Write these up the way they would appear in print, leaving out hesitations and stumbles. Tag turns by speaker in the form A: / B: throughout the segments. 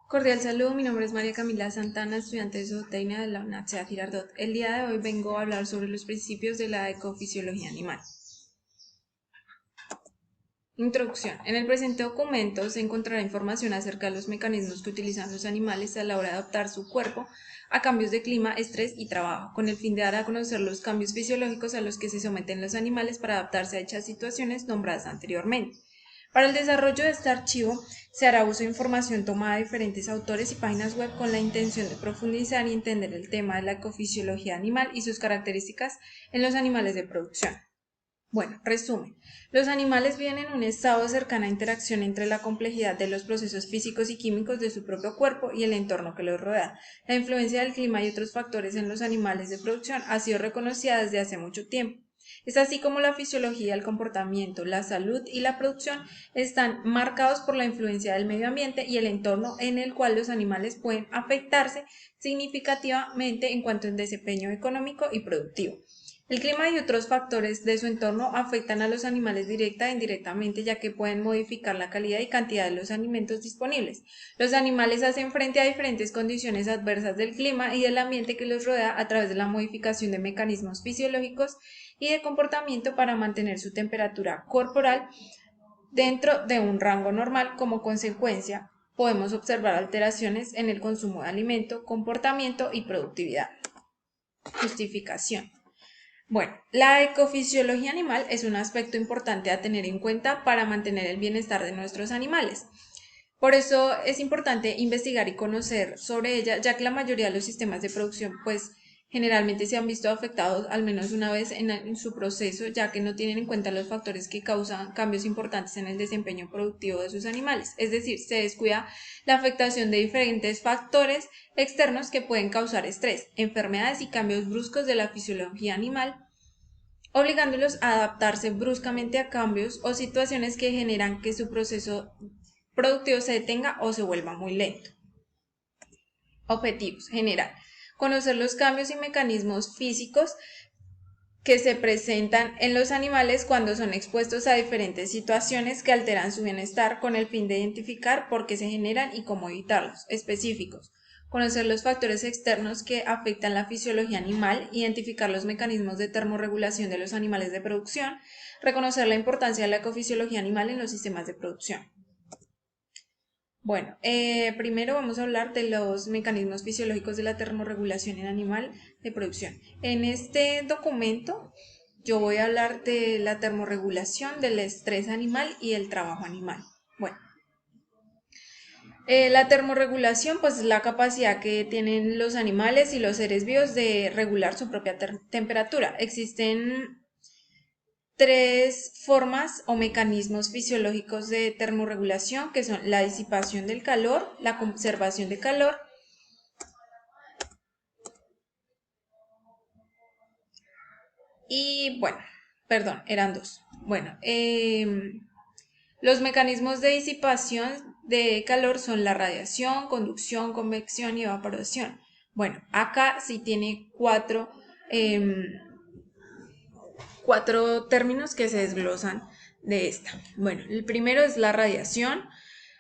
A: Cordial saludo, mi nombre es María Camila Santana, estudiante de zootecnia de la Universidad Girardot. El día de hoy vengo a hablar sobre los principios de la ecofisiología animal. Introducción. En el presente documento se encontrará información acerca de los mecanismos que utilizan los animales a la hora de adaptar su cuerpo a cambios de clima, estrés y trabajo, con el fin de dar a conocer los cambios fisiológicos a los que se someten los animales para adaptarse a dichas situaciones nombradas anteriormente. Para el desarrollo de este archivo se hará uso de información tomada de diferentes autores y páginas web con la intención de profundizar y entender el tema de la ecofisiología animal y sus características en los animales de producción. Bueno, resumen. Los animales viven en un estado de cercana interacción entre la complejidad de los procesos físicos y químicos de su propio cuerpo y el entorno que los rodea. La influencia del clima y otros factores en los animales de producción ha sido reconocida desde hace mucho tiempo. Es así como la fisiología, el comportamiento, la salud y la producción están marcados por la influencia del medio ambiente y el entorno en el cual los animales pueden afectarse significativamente en cuanto al desempeño económico y productivo. El clima y otros factores de su entorno afectan a los animales directa e indirectamente, ya que pueden modificar la calidad y cantidad de los alimentos disponibles. Los animales hacen frente a diferentes condiciones adversas del clima y del ambiente que los rodea a través de la modificación de mecanismos fisiológicos y de comportamiento para mantener su temperatura corporal dentro de un rango normal. Como consecuencia, podemos observar alteraciones en el consumo de alimento, comportamiento y productividad. Justificación. Bueno, la ecofisiología animal es un aspecto importante a tener en cuenta para mantener el bienestar de nuestros animales. Por eso es importante investigar y conocer sobre ella, ya que la mayoría de los sistemas de producción, pues generalmente se han visto afectados al menos una vez en su proceso, ya que no tienen en cuenta los factores que causan cambios importantes en el desempeño productivo de sus animales. Es decir, se descuida la afectación de diferentes factores externos que pueden causar estrés, enfermedades y cambios bruscos de la fisiología animal, obligándolos a adaptarse bruscamente a cambios o situaciones que generan que su proceso productivo se detenga o se vuelva muy lento. Objetivos. General. Conocer los cambios y mecanismos físicos que se presentan en los animales cuando son expuestos a diferentes situaciones que alteran su bienestar, con el fin de identificar por qué se generan y cómo evitarlos. Específicos. Conocer los factores externos que afectan la fisiología animal, identificar los mecanismos de termorregulación de los animales de producción, reconocer la importancia de la ecofisiología animal en los sistemas de producción. Bueno, primero vamos a hablar de los mecanismos fisiológicos de la termorregulación en animal de producción. En este documento yo voy a hablar de la termorregulación, del estrés animal y el trabajo animal. Bueno, la termorregulación pues es la capacidad que tienen los animales y los seres vivos de regular su propia temperatura. Existen tres formas o mecanismos fisiológicos de termorregulación, que son la disipación del calor, la conservación de calor y bueno, perdón, eran dos. Bueno, los mecanismos de disipación de calor son la radiación, conducción, convección y evaporación. Bueno, acá sí tiene cuatro términos que se desglosan de esta. Bueno, el primero es la radiación,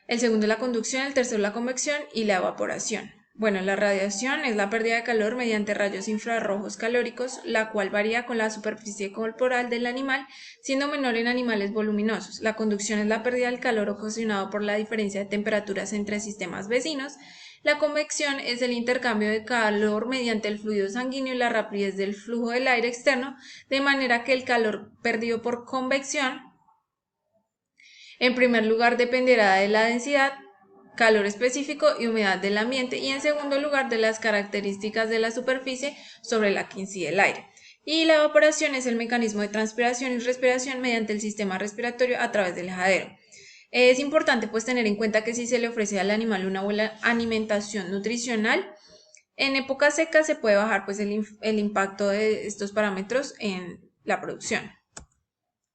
A: el segundo es la conducción, el tercero la convección y la evaporación. Bueno, la radiación es la pérdida de calor mediante rayos infrarrojos calóricos, la cual varía con la superficie corporal del animal, siendo menor en animales voluminosos. La conducción es la pérdida del calor ocasionado por la diferencia de temperaturas entre sistemas vecinos. La convección es el intercambio de calor mediante el fluido sanguíneo y la rapidez del flujo del aire externo, de manera que el calor perdido por convección, en primer lugar, dependerá de la densidad, calor específico y humedad del ambiente, y en segundo lugar de las características de la superficie sobre la que incide el aire. Y la evaporación es el mecanismo de transpiración y respiración mediante el sistema respiratorio a través del jadero. Es importante pues tener en cuenta que si se le ofrece al animal una buena alimentación nutricional, en época seca se puede bajar pues el impacto de estos parámetros en la producción.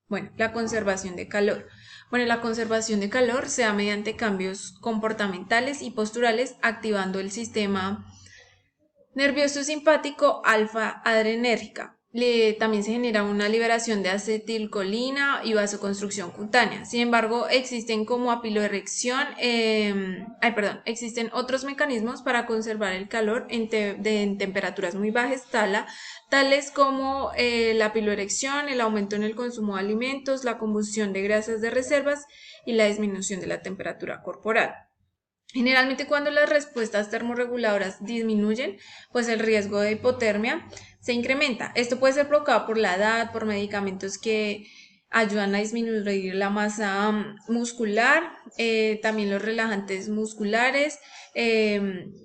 A: Bueno, la conservación de calor. Bueno, la conservación de calor se da mediante cambios comportamentales y posturales, activando el sistema nervioso simpático alfa adrenérgica. también se genera una liberación de acetilcolina y vasoconstrucción cutánea. Sin embargo, existen como apiloerección, existen otros mecanismos para conservar el calor en temperaturas muy bajas, tales como la piloerección, el aumento en el consumo de alimentos, la combustión de grasas de reservas y la disminución de la temperatura corporal. Generalmente cuando las respuestas termorreguladoras disminuyen, pues el riesgo de hipotermia se incrementa. Esto puede ser provocado por la edad, por medicamentos que ayudan a disminuir la masa muscular, también los relajantes musculares,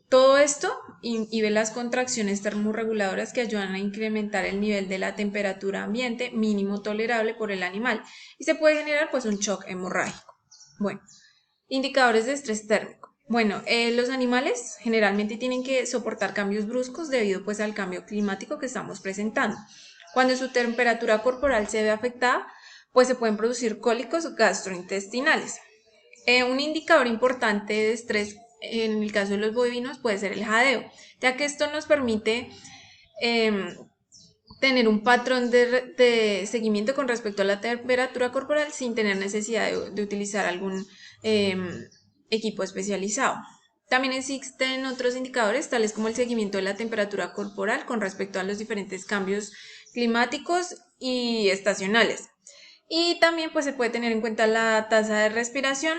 A: todo esto inhibe las contracciones termorreguladoras que ayudan a incrementar el nivel de la temperatura ambiente mínimo tolerable por el animal y se puede generar pues un shock hemorrágico. Bueno, indicadores de estrés térmico. Bueno, los animales generalmente tienen que soportar cambios bruscos debido pues al cambio climático que estamos presentando. Cuando su temperatura corporal se ve afectada, pues se pueden producir cólicos gastrointestinales. Un indicador importante de estrés en el caso de los bovinos puede ser el jadeo, ya que esto nos permite tener un patrón de seguimiento con respecto a la temperatura corporal sin tener necesidad de utilizar algún equipo especializado. También existen otros indicadores, tales como el seguimiento de la temperatura corporal con respecto a los diferentes cambios climáticos y estacionales. Y también pues se puede tener en cuenta la tasa de respiración,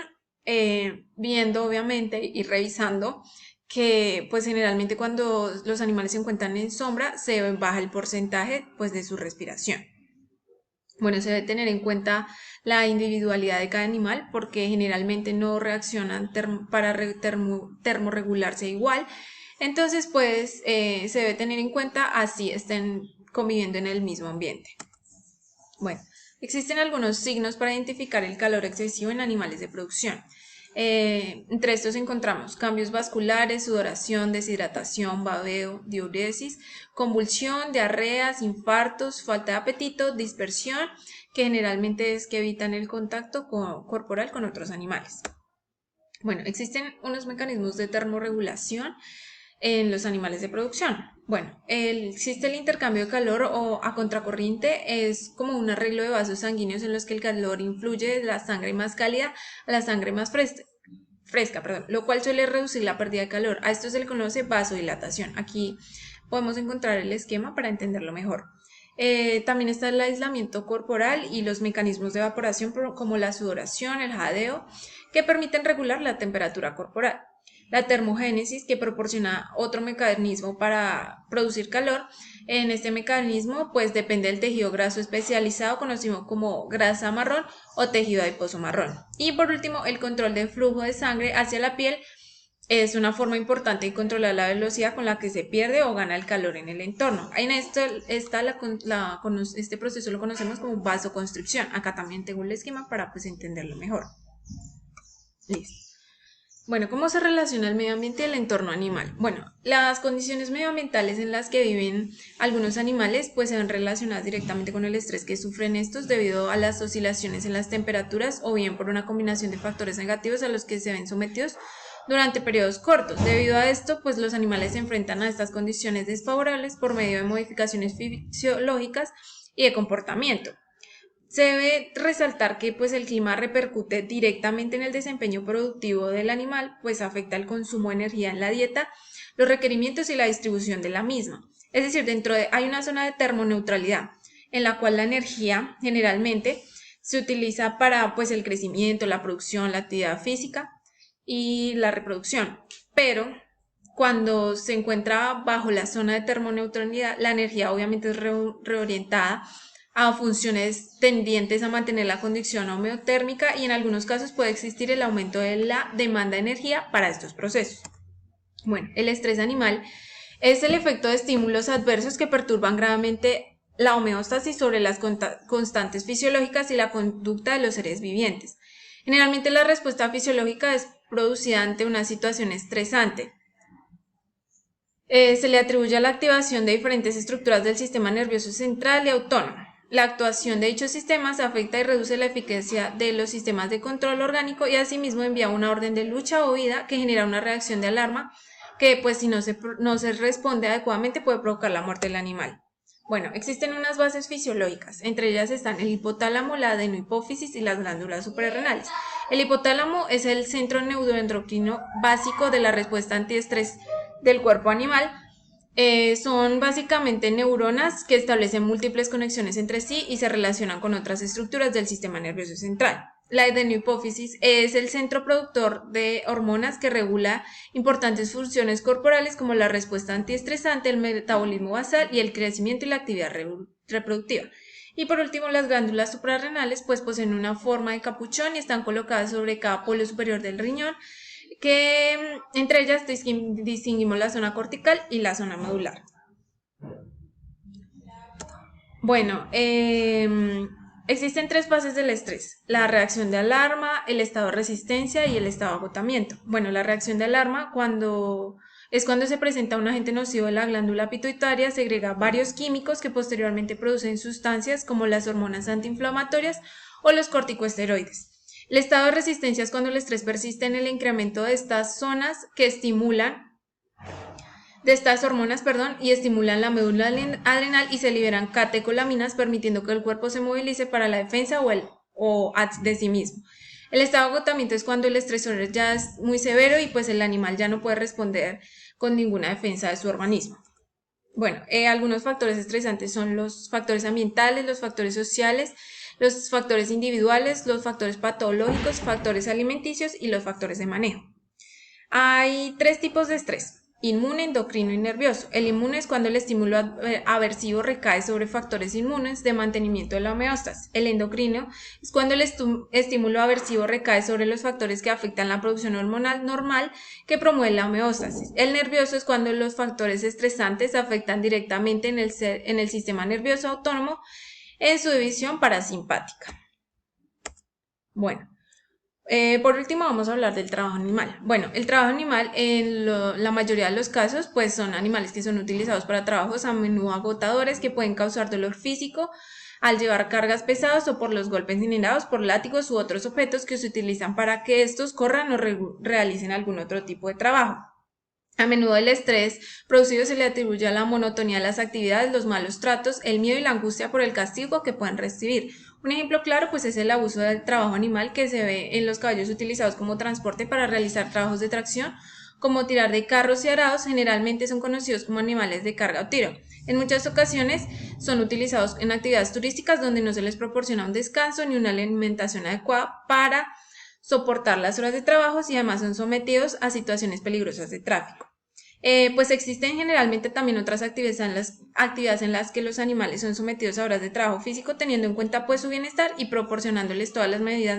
A: viendo obviamente y revisando que pues generalmente cuando los animales se encuentran en sombra se baja el porcentaje pues de su respiración. Bueno, se debe tener en cuenta la individualidad de cada animal porque generalmente no reaccionan para termorregularse igual. Entonces, pues se debe tener en cuenta así estén conviviendo en el mismo ambiente. Bueno, existen algunos signos para identificar el calor excesivo en animales de producción. Entre estos encontramos cambios vasculares, sudoración, deshidratación, babeo, diuresis, convulsión, diarreas, infartos, falta de apetito, dispersión, que generalmente es que evitan el contacto corporal con otros animales. Bueno, existen unos mecanismos de termorregulación en los animales de producción. Bueno, existe el intercambio de calor o a contracorriente, es como un arreglo de vasos sanguíneos en los que el calor influye de la sangre más cálida a la sangre más fresca, lo cual suele reducir la pérdida de calor. A esto se le conoce vasodilatación. Aquí podemos encontrar el esquema para entenderlo mejor. También está el aislamiento corporal y los mecanismos de evaporación como la sudoración, el jadeo, que permiten regular la temperatura corporal. La termogénesis, que proporciona otro mecanismo para producir calor. En este mecanismo, pues depende del tejido graso especializado, conocido como grasa marrón o tejido adiposo marrón. Y por último, el control del flujo de sangre hacia la piel es una forma importante de controlar la velocidad con la que se pierde o gana el calor en el entorno. En esto este proceso lo conocemos como vasoconstricción. Acá también tengo el esquema para pues entenderlo mejor. Listo. Bueno, ¿cómo se relaciona el medio ambiente y el entorno animal? Bueno, las condiciones medioambientales en las que viven algunos animales pues se ven relacionadas directamente con el estrés que sufren estos debido a las oscilaciones en las temperaturas o bien por una combinación de factores negativos a los que se ven sometidos durante periodos cortos. Debido a esto, pues los animales se enfrentan a estas condiciones desfavorables por medio de modificaciones fisiológicas y de comportamiento. Se debe resaltar que pues el clima repercute directamente en el desempeño productivo del animal, pues afecta el consumo de energía en la dieta, los requerimientos y la distribución de la misma. Es decir, hay una zona de termoneutralidad en la cual la energía generalmente se utiliza para pues el crecimiento, la producción, la actividad física y la reproducción. Pero cuando se encuentra bajo la zona de termoneutralidad, la energía obviamente es reorientada a funciones tendientes a mantener la condición homeotérmica y en algunos casos puede existir el aumento de la demanda de energía para estos procesos. Bueno, el estrés animal es el efecto de estímulos adversos que perturban gravemente la homeostasis sobre las constantes fisiológicas y la conducta de los seres vivientes. Generalmente la respuesta fisiológica es producida ante una situación estresante. Se le atribuye a la activación de diferentes estructuras del sistema nervioso central y autónomo. La actuación de dichos sistemas afecta y reduce la eficacia de los sistemas de control orgánico y asimismo envía una orden de lucha o huida que genera una reacción de alarma que pues si no se responde adecuadamente puede provocar la muerte del animal. Bueno, existen unas bases fisiológicas, entre ellas están el hipotálamo, la adenohipófisis y las glándulas suprarrenales. El hipotálamo es el centro neuroendocrino básico de la respuesta antiestrés del cuerpo animal. Son básicamente neuronas que establecen múltiples conexiones entre sí y se relacionan con otras estructuras del sistema nervioso central. La adenohipófisis es el centro productor de hormonas que regula importantes funciones corporales como la respuesta antiestresante, el metabolismo basal y el crecimiento y la actividad reproductiva. Y por último, las glándulas suprarrenales pues poseen una forma de capuchón y están colocadas sobre cada polo superior del riñón, que entre ellas distinguimos la zona cortical y la zona medular. Bueno, existen tres fases del estrés: la reacción de alarma, el estado de resistencia y el estado de agotamiento. Bueno, la reacción de alarma es cuando se presenta un agente nocivo en la glándula pituitaria, segrega varios químicos que posteriormente producen sustancias como las hormonas antiinflamatorias o los corticosteroides. El estado de resistencia es cuando el estrés persiste en el incremento de estas zonas que estimulan de estas hormonas, y estimulan la médula adrenal y se liberan catecolaminas, permitiendo que el cuerpo se movilice para la defensa o de sí mismo. El estado de agotamiento es cuando el estresor ya es muy severo y pues el animal ya no puede responder con ninguna defensa de su organismo. Bueno, algunos factores estresantes son los factores ambientales, los factores sociales, los factores individuales, los factores patológicos, factores alimenticios y los factores de manejo. Hay tres tipos de estrés: inmune, endocrino y nervioso. El inmune es cuando el estímulo aversivo recae sobre factores inmunes de mantenimiento de la homeostasis. El endocrino es cuando el estímulo aversivo recae sobre los factores que afectan la producción hormonal normal que promueve la homeostasis. El nervioso es cuando los factores estresantes afectan directamente en el sistema nervioso autónomo en su división parasimpática. Bueno. Por último vamos a hablar del trabajo animal. Bueno, el trabajo animal en la mayoría de los casos pues son animales que son utilizados para trabajos a menudo agotadores que pueden causar dolor físico al llevar cargas pesadas o por los golpes generados por látigos u otros objetos que se utilizan para que estos corran o realicen algún otro tipo de trabajo. A menudo el estrés producido se le atribuye a la monotonía de las actividades, los malos tratos, el miedo y la angustia por el castigo que pueden recibir. Un ejemplo claro pues es el abuso del trabajo animal que se ve en los caballos utilizados como transporte para realizar trabajos de tracción, como tirar de carros y arados. Generalmente son conocidos como animales de carga o tiro. En muchas ocasiones son utilizados en actividades turísticas donde no se les proporciona un descanso ni una alimentación adecuada para soportar las horas de trabajo y además son sometidos a situaciones peligrosas de tráfico. Pues existen generalmente también otras actividades en las que los animales son sometidos a horas de trabajo físico, teniendo en cuenta pues su bienestar y proporcionándoles todas las medidas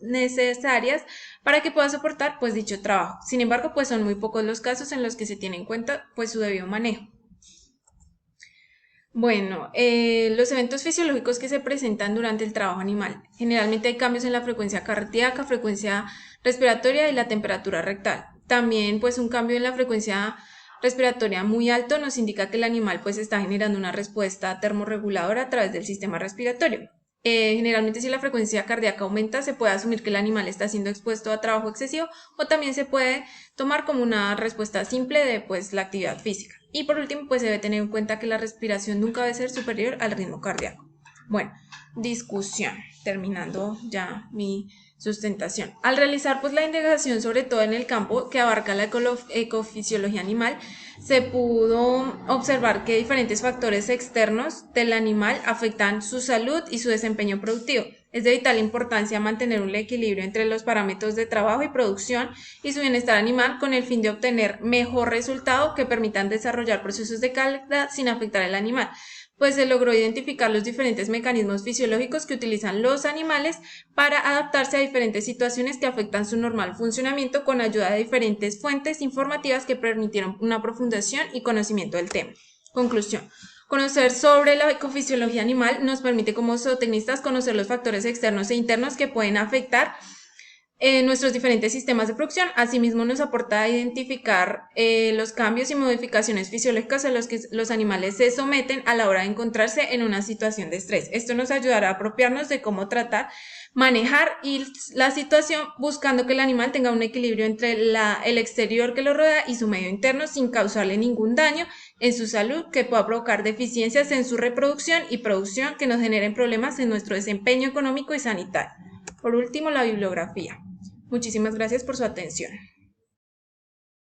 A: necesarias para que puedan soportar pues dicho trabajo. Sin embargo, pues son muy pocos los casos en los que se tiene en cuenta pues su debido manejo. Bueno, los eventos fisiológicos que se presentan durante el trabajo animal. Generalmente hay cambios en la frecuencia cardíaca, frecuencia respiratoria y la temperatura rectal. También pues un cambio en la frecuencia respiratoria muy alto nos indica que el animal pues está generando una respuesta termorreguladora a través del sistema respiratorio. Generalmente si la frecuencia cardíaca aumenta se puede asumir que el animal está siendo expuesto a trabajo excesivo, o también se puede tomar como una respuesta simple de pues la actividad física. Y por último pues se debe tener en cuenta que la respiración nunca debe ser superior al ritmo cardíaco. Bueno, discusión, terminando ya mi sustentación. Al realizar pues la indagación sobre todo en el campo que abarca la ecofisiología animal, se pudo observar que diferentes factores externos del animal afectan su salud y su desempeño productivo. Es de vital importancia mantener un equilibrio entre los parámetros de trabajo y producción y su bienestar animal con el fin de obtener mejor resultado que permitan desarrollar procesos de calidad sin afectar al animal. Pues se logró identificar los diferentes mecanismos fisiológicos que utilizan los animales para adaptarse a diferentes situaciones que afectan su normal funcionamiento con ayuda de diferentes fuentes informativas que permitieron una profundización y conocimiento del tema. Conclusión. Conocer sobre la ecofisiología animal nos permite como zootecnistas conocer los factores externos e internos que pueden afectar nuestros diferentes sistemas de producción. Asimismo, nos aporta a identificar los cambios y modificaciones fisiológicas a los que los animales se someten a la hora de encontrarse en una situación de estrés. Esto nos ayudará a apropiarnos de cómo tratar, manejar la situación, buscando que el animal tenga un equilibrio entre el exterior que lo rodea y su medio interno, sin causarle ningún daño en su salud que pueda provocar deficiencias en su reproducción y producción que nos generen problemas en nuestro desempeño económico y sanitario. Por último, la bibliografía. Muchísimas gracias por su atención.